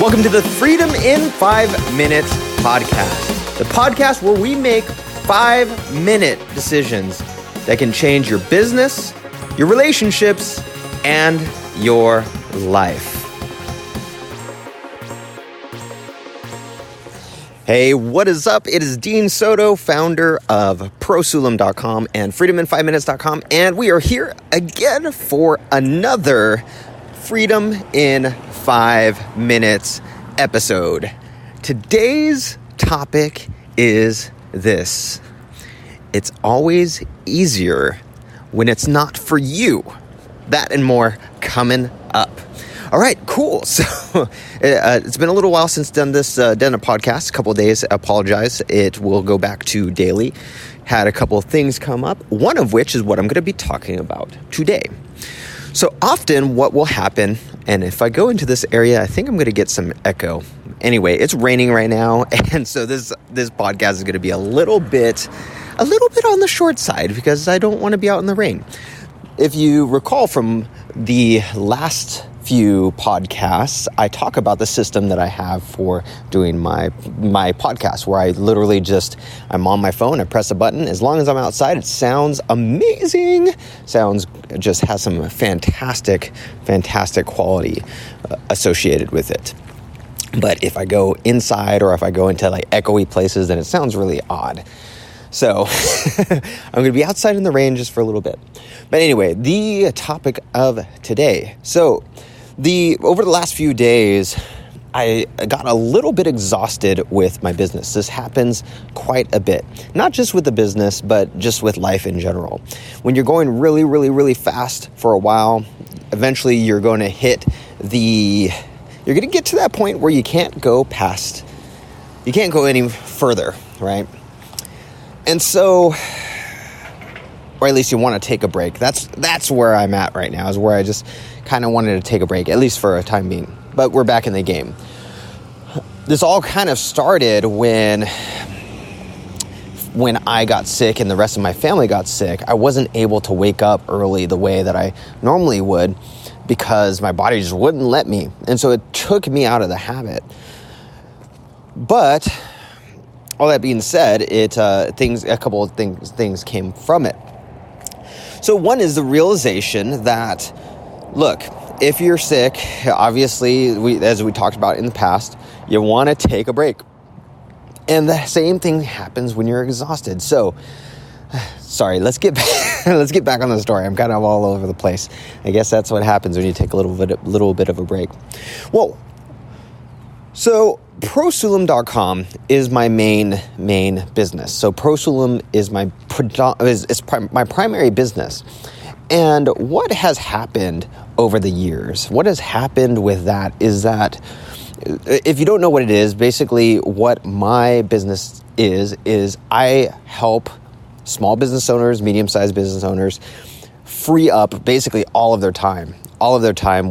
Welcome to the Freedom in 5 Minutes podcast, the podcast where we make 5-minute decisions that can change your business, your relationships, and your life. Hey, what is up? It is Dean Soto, founder of prosulum.com and freedomin5minutes.com, and we are here again for another Freedom in 5 Minutes episode. Today's topic is this: it's always easier when it's not for you. That and more coming up. All right, cool. So it's been a little while since done a podcast, a couple of days. I apologize. It will go back to daily. Had a couple of things come up, one of which is what I'm going to be talking about today. So often what will happen, and if I go into this area, I think I'm going to get some echo. Anyway, it's raining right now, and so this podcast is going to be a little bit on the short side because I don't want to be out in the rain. If you recall from the last few podcasts, I talk about the system that I have for doing my podcast, where I literally I'm on my phone, I press a button. As long as I'm outside, it sounds amazing. Just has some fantastic quality associated with it. But if I go inside or if I go into like echoey places, then it sounds really odd. So I'm going to be outside in the rain just for a little bit. But anyway, the topic of today. So over the last few days, I got a little bit exhausted with my business. This happens quite a bit, not just with the business, but just with life in general. When you're going really, really, really fast for a while, eventually you're going to get to that point where you can't go any further, right? And so, or at least you want to take a break. That's where I'm at right now, is where I just kind of wanted to take a break, at least for a time being. But we're back in the game. This all kind of started when I got sick and the rest of my family got sick. I wasn't able to wake up early the way that I normally would because my body just wouldn't let me. And so it took me out of the habit. But all that being said, a couple of things came from it. So one is the realization that, look, if you're sick, obviously, as we talked about in the past, you want to take a break. And the same thing happens when you're exhausted. So, sorry, let's get back on the story. I'm kind of all over the place. I guess that's what happens when you take a little bit of a break. Well, so prosulum.com is my main business. So prosulum is my primary business. And what has happened over the years, what has happened with that is that, if you don't know what it is, basically what my business is I help small business owners, medium-sized business owners free up basically all of their time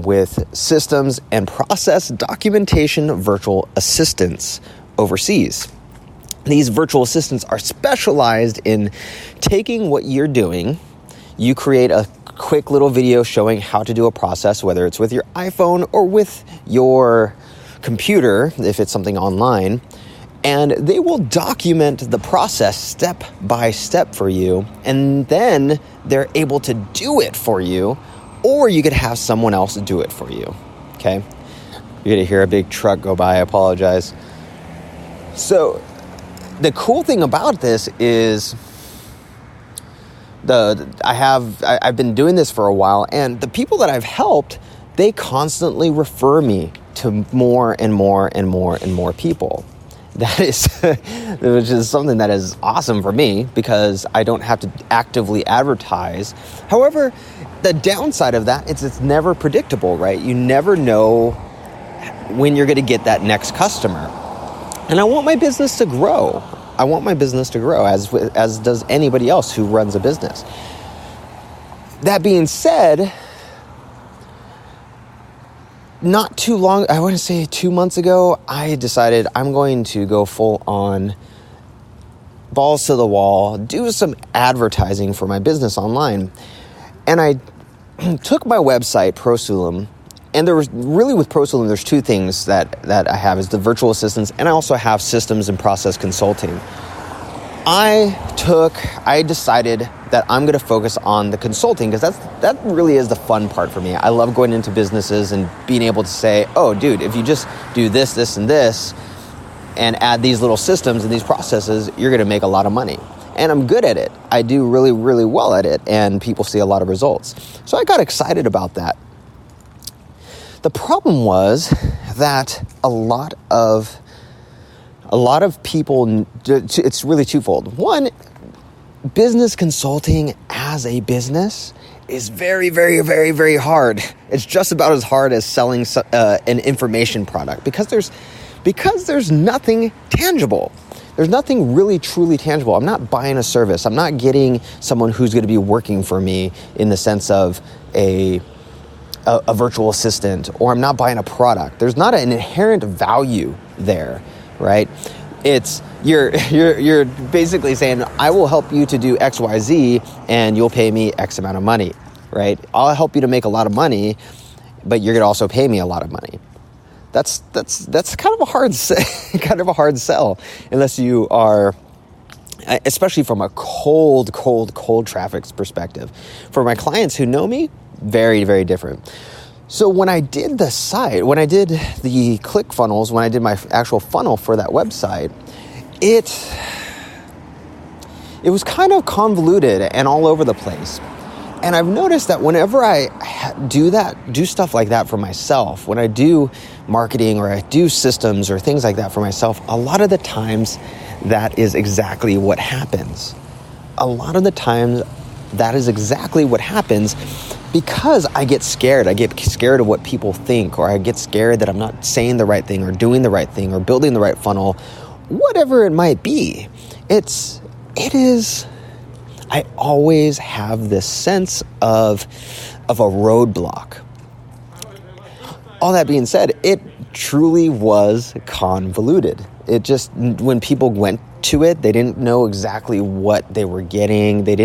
with systems and process documentation virtual assistants overseas. These virtual assistants are specialized in taking what you're doing. You create a quick little video showing how to do a process, whether it's with your iPhone or with your computer, if it's something online, and they will document the process step by step for you, and then they're able to do it for you, or you could have someone else do it for you, okay? You're going to hear a big truck go by, I apologize. So the cool thing about this is I've been doing this for a while, and the people that I've helped, they constantly refer me to more and more and more and more people. That is, which is something that is awesome for me because I don't have to actively advertise. However, the downside of that is it's never predictable, right? You never know when you're going to get that next customer. And I want my business to grow. As does anybody else who runs a business. That being said, not too long, I want to say 2 months ago, I decided I'm going to go full on balls to the wall, do some advertising for my business online. And I took my website, Prosulum, And there was really with ProSolution, there's two things that I have is the virtual assistants, and I also have systems and process consulting. I decided that I'm going to focus on the consulting because that really is the fun part for me. I love going into businesses and being able to say, oh, dude, if you just do this, this, and this, and add these little systems and these processes, you're going to make a lot of money. And I'm good at it. I do really, really well at it, and people see a lot of results. So I got excited about that. The problem was that a lot of people, it's really twofold. One, business consulting as a business is very, very, very, very hard. It's just about as hard as selling an information product because there's nothing tangible. There's nothing really truly tangible. I'm not buying a service. I'm not getting someone who's going to be working for me in the sense of a virtual assistant, or I'm not buying a product. There's not an inherent value there, right? It's you're basically saying, I will help you to do X, Y, Z, and you'll pay me X amount of money, right? I'll help you to make a lot of money, but you're going to also pay me a lot of money. That's kind of a hard sell unless you are, especially from a cold traffic perspective. For my clients who know me, very, very different. So when I did the site, when I did the ClickFunnels, when I did my actual funnel for that website, it was kind of convoluted and all over the place. And I've noticed that whenever I do stuff like that for myself, when I do marketing or I do systems or things like that for myself, a lot of the times that is exactly what happens. A lot of the times that is exactly what happens because I get scared. I get scared of what people think, or I get scared that I'm not saying the right thing or doing the right thing or building the right funnel, whatever it might be. I always have this sense of a roadblock. All that being said, it truly was convoluted. It just, when people went to it, they didn't know exactly what they were getting. They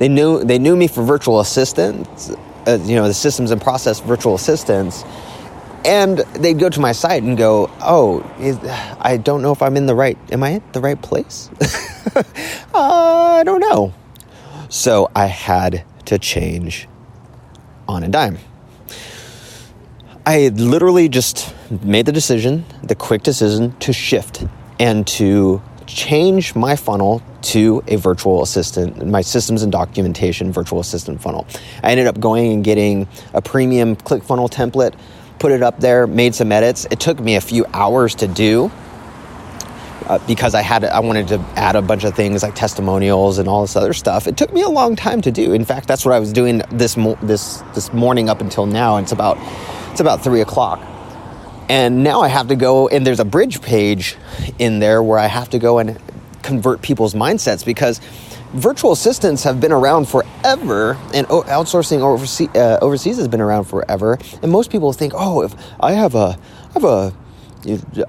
knew me for virtual assistants, the systems and process virtual assistants. And they'd go to my site and go, I don't know if am I at the right place? I don't know. So I had to change on a dime. I literally just made the quick decision to shift and to change my funnel to a virtual assistant, my systems and documentation virtual assistant funnel. I ended up going and getting a premium ClickFunnels template, put it up there, made some edits. It took me a few hours to do because I wanted to add a bunch of things like testimonials and all this other stuff. It took me a long time to do. In fact, that's what I was doing this morning up until now. It's about 3:00. And now I have to go, and there's a bridge page in there where I have to go and convert people's mindsets, because virtual assistants have been around forever, and outsourcing overseas has been around forever. And most people think, if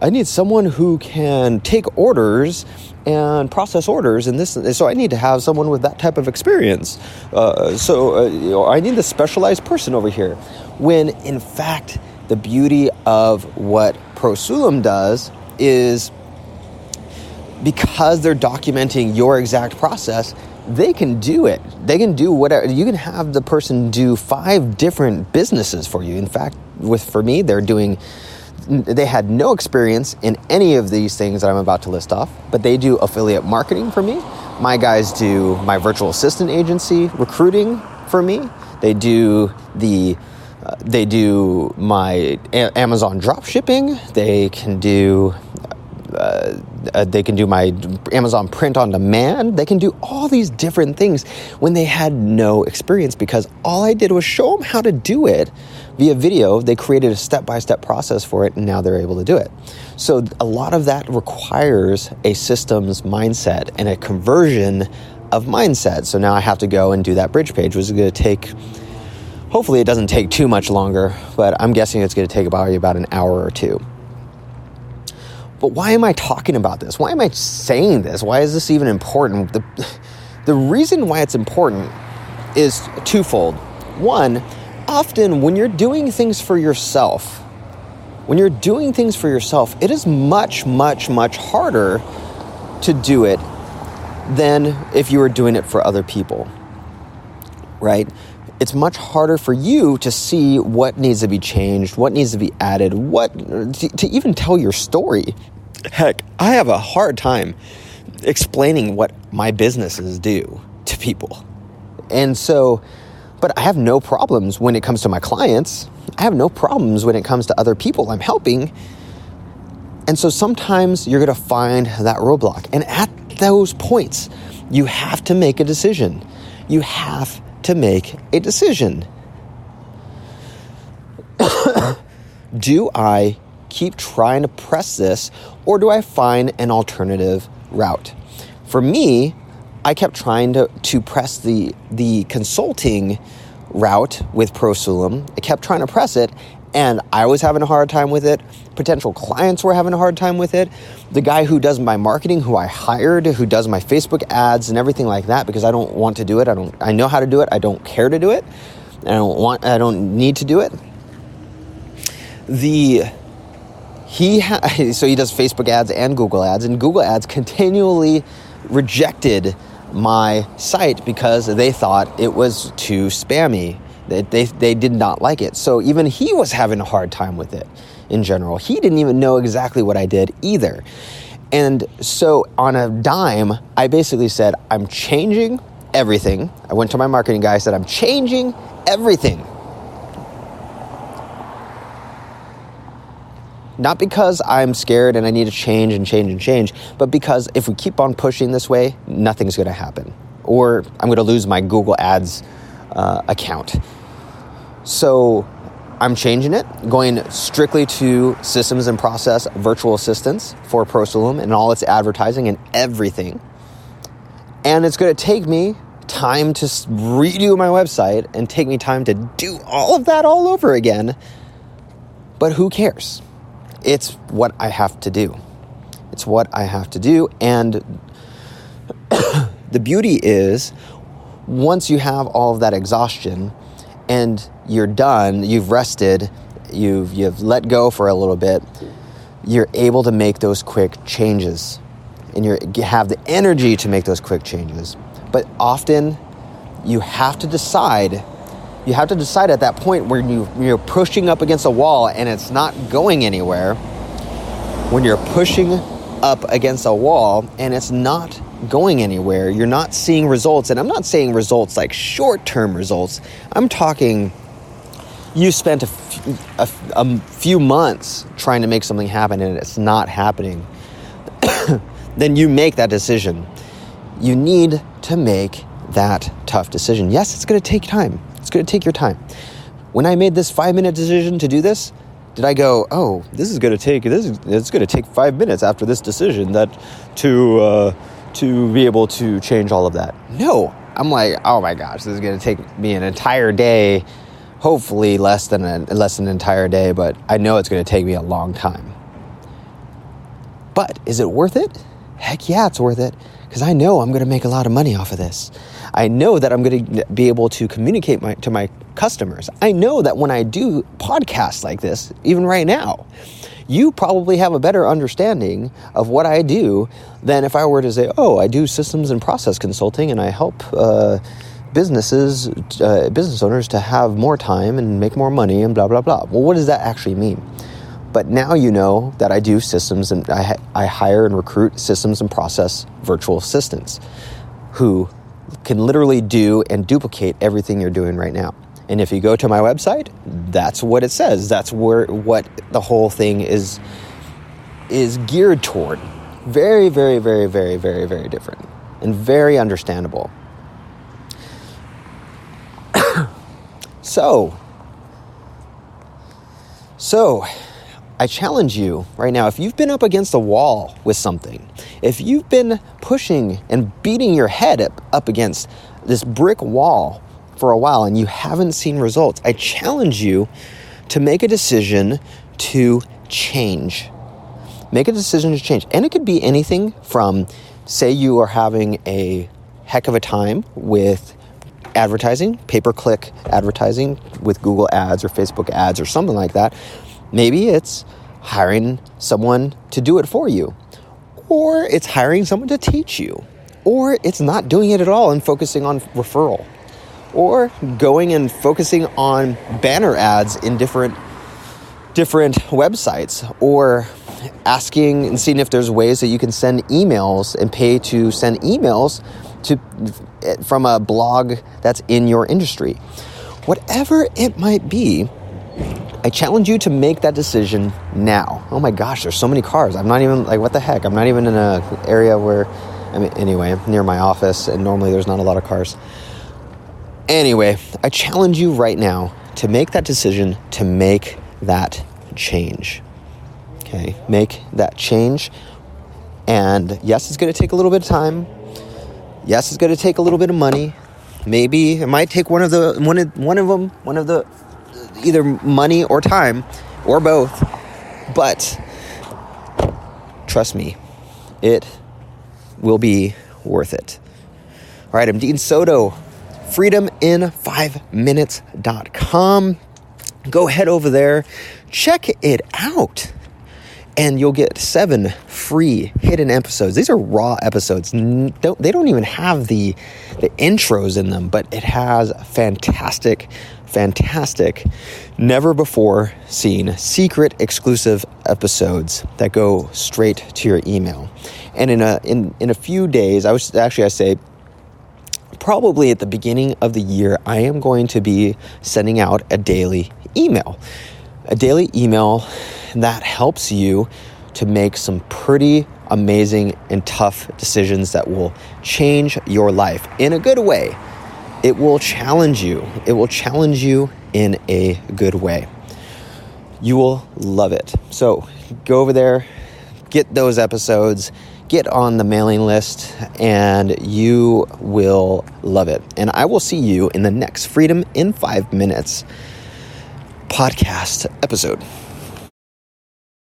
I need someone who can take orders and process orders, and so I need to have someone with that type of experience. I need the specialized person over here. When in fact, the beauty of what ProSolution does is, because they're documenting your exact process, they can do it. They can do whatever. You can have the person do 5 different businesses for you. In fact, for me, they had no experience in any of these things that I'm about to list off, but they do affiliate marketing for me. My guys do my virtual assistant agency recruiting for me. They do my Amazon drop shipping. They can do my Amazon print on demand. They can do all these different things when they had no experience, because all I did was show them how to do it via video. They created a step-by-step process for it, and now they're able to do it. So a lot of that requires a systems mindset and a conversion of mindset. So now I have to go and do that bridge page, which is going to take, hopefully it doesn't take too much longer, but I'm guessing it's going to take about an hour or two. But why am I talking about this? Why am I saying this? Why is this even important? The reason why it's important is twofold. One, often when you're doing things for yourself, it is much, much, much harder to do it than if you were doing it for other people, right? It's much harder for you to see what needs to be changed, what needs to be added, to even tell your story. Heck, I have a hard time explaining what my businesses do to people. And so, but I have no problems when it comes to my clients. I have no problems when it comes to other people I'm helping. And so sometimes you're going to find that roadblock. And at those points, you have to make a decision. You have to make a decision. Do I keep trying to press this, or do I find an alternative route? For me, I kept trying to press the consulting route with Prosulum. I kept trying to press it, and I was having a hard time with it. Potential clients were having a hard time with it. The guy who does my marketing, who I hired, who does my Facebook ads and everything like that, because I don't want to do it. I know how to do it. I don't care to do it. I don't need to do it. So he does Facebook ads and Google ads, and Google ads continually rejected my site because they thought it was too spammy. They did not like it. So even he was having a hard time with it in general. He didn't even know exactly what I did either. And so on a dime, I basically said, I'm changing everything. I went to my marketing guy, I said, I'm changing everything. Not because I'm scared and I need to change, but because if we keep on pushing this way, nothing's going to happen. Or I'm going to lose my Google Ads account. So I'm changing it, going strictly to systems and process virtual assistants for Prosulum and all its advertising and everything. And it's going to take me time to redo my website and take me time to do all of that all over again. But who cares? It's what I have to do. And the beauty is, once you have all of that exhaustion and you're done, you've rested, you've let go for a little bit, you're able to make those quick changes. And you have the energy to make those quick changes. But often you have to decide. You have to decide at that point when you're pushing up against a wall and it's not going anywhere. When you're pushing up against a wall and it's not going anywhere, you're not seeing results. And I'm not saying results like short-term results. I'm talking you spent a few months trying to make something happen and it's not happening. Then you make that decision. You need to make that tough decision. Yes, it's going to take time. It's going to take your time. When I made this 5-minute decision to do this, did I go, oh, it's going to take 5 minutes after this decision to be able to change all of that? No. I'm like, oh my gosh, this is going to take me an entire day, hopefully less than an entire day, but I know it's going to take me a long time. But is it worth it? Heck yeah, it's worth it, because I know I'm going to make a lot of money off of this. I know that I'm going to be able to communicate to my customers. I know that when I do podcasts like this, even right now, you probably have a better understanding of what I do than if I were to say, oh, I do systems and process consulting and I help business owners to have more time and make more money and blah, blah, blah. Well, what does that actually mean? But now you know that I do systems and I hire and recruit systems and process virtual assistants who can literally do and duplicate everything you're doing right now. And if you go to my website, that's what it says. That's what the whole thing is geared toward. Very, very, very, very, very, very different and very understandable. So I challenge you right now, if you've been up against a wall with something, if you've been pushing and beating your head up against this brick wall for a while and you haven't seen results, I challenge you to make a decision to change. Make a decision to change. And it could be anything from, say you are having a heck of a time with advertising, pay-per-click advertising with Google ads or Facebook ads or something like that. Maybe it's hiring someone to do it for you, or it's hiring someone to teach you, or it's not doing it at all and focusing on referral, or going and focusing on banner ads in different websites, or asking and seeing if there's ways that you can send emails and pay to send emails from a blog that's in your industry. Whatever it might be, I challenge you to make that decision now. Oh my gosh, there's so many cars. I'm not even, what the heck? I'm not even in an area where, anyway, I'm near my office, and normally there's not a lot of cars. Anyway, I challenge you right now to make that decision, to make that change. Okay, make that change. And yes, it's going to take a little bit of time. Yes, it's going to take a little bit of money. Maybe it might take one of the either money or time or both. But trust me, it will be worth it. All right, I'm Dean Soto, freedomin5minutes.com. Go head over there, check it out, and you'll get 7 free hidden episodes. These are raw episodes. They don't even have the intros in them, but it has fantastic, never before seen secret exclusive episodes that go straight to your email. And in a few days, I say probably at the beginning of the year, I am going to be sending out a daily email that helps you to make some pretty amazing and tough decisions that will change your life in a good way. It will challenge you. It will challenge you in a good way. You will love it. So go over there, get those episodes, get on the mailing list, and you will love it. And I will see you in the next Freedom in 5 Minutes podcast episode.